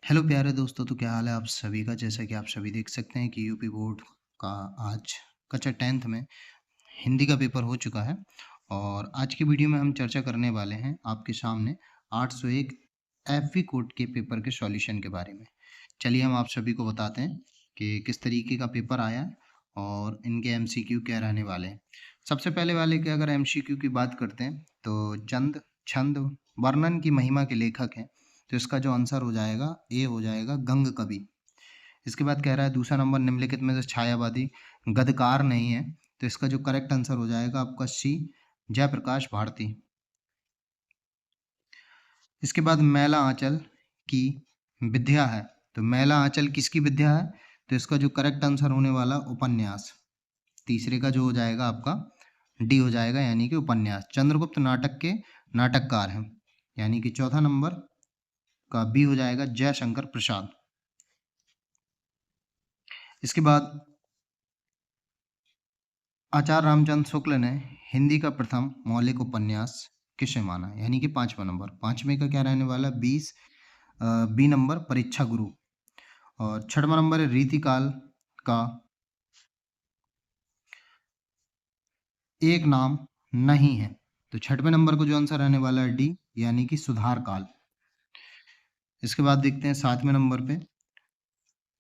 Hello प्यारे दोस्तों, तो क्या हाल है आप सभी का। जैसा कि आप सभी देख सकते हैं कि यूपी बोर्ड का आज कक्षा 10th में हिंदी का पेपर हो चुका है। और आज की वीडियो में हम चर्चा करने वाले हैं आपके सामने 801 एफवी कोड के पेपर के सॉल्यूशन के बारे में। चलिए हम आप सभी को बताते हैं कि किस तरीके का पेपर आया है और इनके एमसीक्यू क्या रहने वाले हैं। सबसे पहले वाले के अगर एमसीक्यू की बात करते हैं तो चंद छंद वर्णन की महिमा के लेखक हैं, तो इसका जो आंसर हो जाएगा ए हो जाएगा गंग कवि। इसके बाद कह रहा है दूसरा नंबर निम्नलिखित में से छायावादी गद्यकार नहीं है, तो इसका जो करेक्ट आंसर हो जाएगा आपका सी जयप्रकाश भारती। इसके बाद मैला आंचल की विद्या है, तो मैला आंचल किसकी विद्या है, तो इसका जो करेक्ट आंसर होने वाला उपन्यास। तीसरे का जो हो जाएगा आपका डी हो जाएगा, यानी कि उपन्यास। चंद्रगुप्त नाटक के नाटककार हैं, यानी कि चौथा नंबर का बी हो जाएगा जयशंकर प्रसाद। इसके बाद आचार्य रामचंद्र शुक्ल ने हिंदी का प्रथम मौलिक उपन्यास किसे माना, यानी कि पांचवा नंबर। पांचवे का क्या रहने वाला, 20 बी नंबर परीक्षा गुरु। और छठवां नंबर है रीतिकाल का एक नाम नहीं है, तो छठवें नंबर को जो आंसर रहने वाला है डी, यानी कि सुधार काल। इसके बाद देखते हैं सातवें नंबर पे।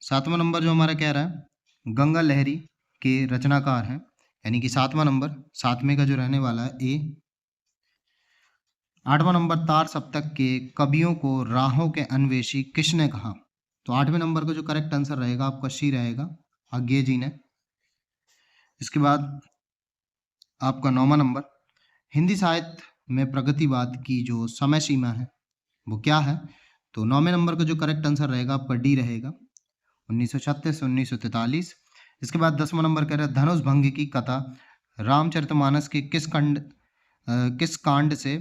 सातवां नंबर जो हमारा कह रहा है गंगा लहरी के रचनाकार हैं, यानी कि सातवां नंबर। सातवें का जो रहने वाला है ए। आठवां नंबर तार सप्तक के कवियों को राहों के अन्वेषी किसने कहा, तो आठवें नंबर का जो करेक्ट आंसर रहेगा आपका सी रहेगा, आज्ञे जी ने। इसके बाद आपका नौवां नंबर हिंदी साहित्य में प्रगतिवाद की जो समय सीमा है वो क्या है, तो नौवें नंबर का जो करेक्ट आंसर रहेगा आपका डी रहेगा, 1936 से 1943। इसके बाद 10वां नंबर कह रहा है धनुष भंग की कथा रामचरितमानस के किस कांड से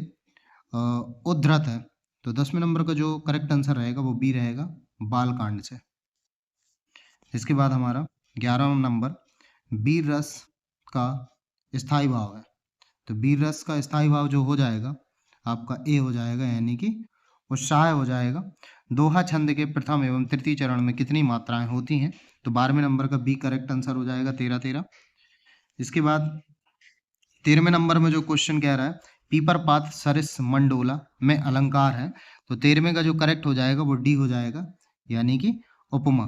उद्धृत है, तो 10वें नंबर का जो करेक्ट आंसर रहेगा वो बी रहेगा, बाल कांड से। इसके बाद हमारा 11वां नंबर वीर रस का स्थाई भाव है, तो वीर रस का स्थाई भाव जो हो जाएगा आपका ए हो जाएगा, यानी कि उत्साह हो जाएगा। दोहा छंद के प्रथम एवं तृतीय चरण में कितनी मात्राएं होती हैं, तो 12वें नंबर का बी करेक्ट आंसर हो जाएगा, 13-13। इसके बाद 13वें नंबर में जो क्वेश्चन कह रहा है पीपर पात सरिस मंडोला में अलंकार है, तो 13वें का जो करेक्ट हो जाएगा वो डी हो जाएगा, यानी कि उपमा।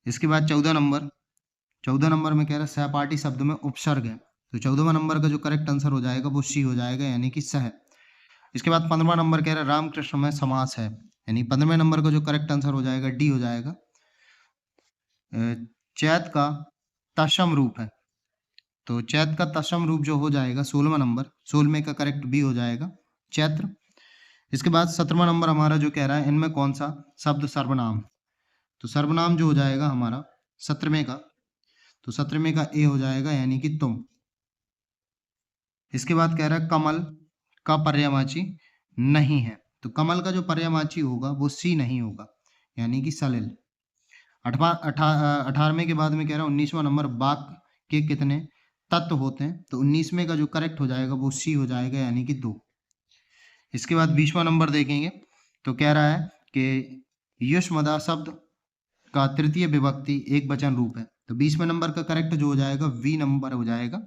इसके बाद 14 नंबर में कह रहा है सहपाठी शब्द में उपसर्ग है, तो 14वां नंबर का जो करेक्ट आंसर हो जाएगा वो सी हो जाएगा, यानी कि सह। इसके बाद 15वां नंबर कह रहा है रामकृष्ण में समास है, यानी 15वें नंबर का जो करेक्ट आंसर हो जाएगा डी हो जाएगा। चैत का तत्सम रूप है, तो चैत का तत्सम रूप जो हो जाएगा 16वां नंबर, 16वें का करेक्ट बी हो जाएगा, चैत्र। इसके बाद 17वां नंबर हमारा जो कह रहा है इनमें कौन सा शब्द सर्वनाम, तो सर्वनाम जो हो जाएगा हमारा 17वें का, तो 17वें का ए हो जाएगा, यानी कि तुम। इसके बाद कह रहा है कमल का पर्यायवाची नहीं है, तो कमल का जो पर्यायवाची होगा वो सी नहीं होगा, यानी कि सलिल। 18वें के बाद में कह रहा है 19वां नंबर बाक के कितने तत्व होते हैं, तो 19वें का जो करेक्ट हो जाएगा वो सी हो जाएगा, यानी कि 2। इसके बाद 20वां नंबर देखेंगे तो कह रहा है कि युष्मदा शब्द का तृतीय विभक्ति एक वचन रूप है, तो 20वें नंबर का करेक्ट जो हो जाएगा वी नंबर हो जाएगा।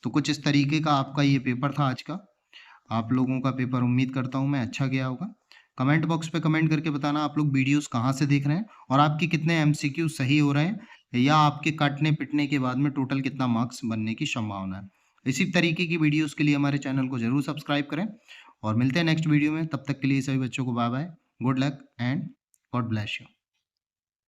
तो कुछ इस तरीके का आपका ये पेपर था आज का। आप लोगों का पेपर उम्मीद करता हूँ मैं अच्छा गया होगा। कमेंट बॉक्स पे कमेंट करके बताना आप लोग वीडियोस कहाँ से देख रहे हैं और आपके कितने एमसीक्यू सही हो रहे हैं, या आपके काटने पिटने के बाद में टोटल कितना मार्क्स बनने की संभावना है। इसी तरीके की वीडियोस के लिए हमारे चैनल को जरूर सब्सक्राइब करें और मिलते हैं नेक्स्ट वीडियो में। तब तक के लिए सभी बच्चों को bye bye, good luck and God bless you.